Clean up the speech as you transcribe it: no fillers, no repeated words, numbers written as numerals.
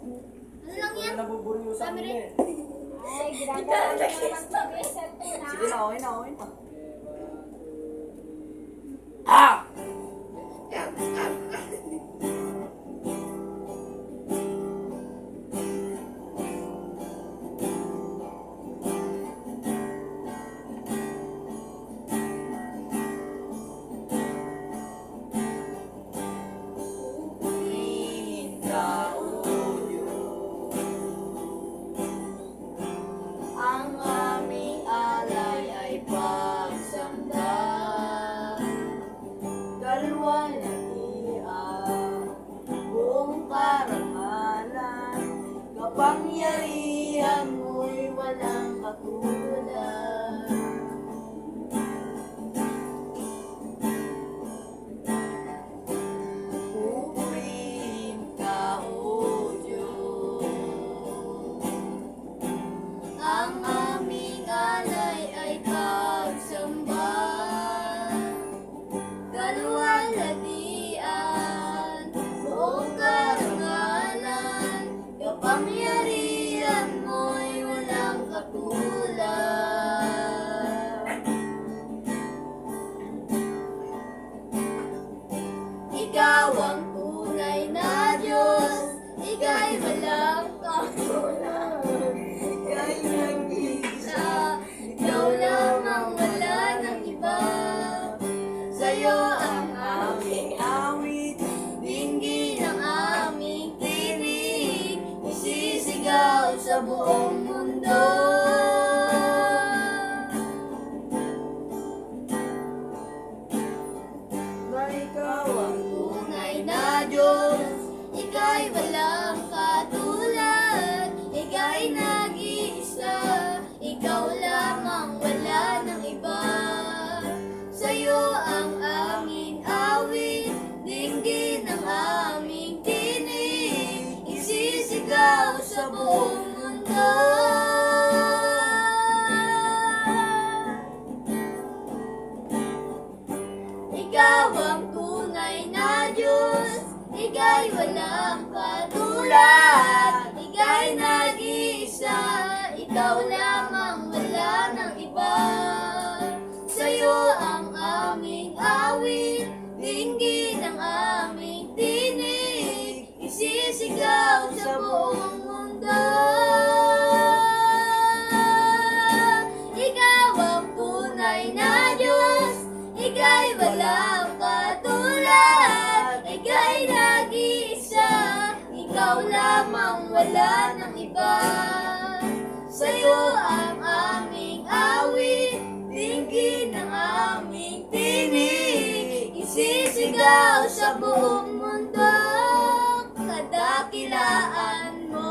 Ano lang yan? Nabuburi yung sa amin eh. Ay, ginagawa niya naman TV cellphone ha. Sige na, okay na, okay na. Ah! Ang aming alay ay pagsamba, dalwalhatian, buong karangalan, kapangyarihan mo'y walang katulad. Pupurihin ka, O Diyos. Ang aming alay ay pagsamba, dalwalhatian, buong karangalan, kapangyarihan mo'y walang katulad. Ikaw ang tunay na Diyos, ika'y walang katulad. Ika'y nag-iisa, ikaw lamang, wala ng iba. Sa'yo ang aming awit, dinggin ang aming tinig, isisigaw sa buong mundo. Na ikaw ang tunay na Diyos, ika'y walang katulad, ika'y nag-iisa, ikaw lamang, wala ng iba. Sa'yo ang aming awit, dinggin ang aming tinig, isisigaw sa buong mundo. Ikaw ang tunay na Diyos, ika'y walang katulad, ika'y nag-iisa, ikaw lamang, wala ng iba. Sa'yo ang aming awit, dinggin ang aming tinig, isisigaw sa buong mundo. Ikaw ang tunay na Diyos, ika'y walang katulad, ika'y nag-iisa, ikaw lamang, wala ng iba. Sa'yo ang aming awit, dinggin ang aming tinig, isisigaw sa buong mundo, kadakilaan mo.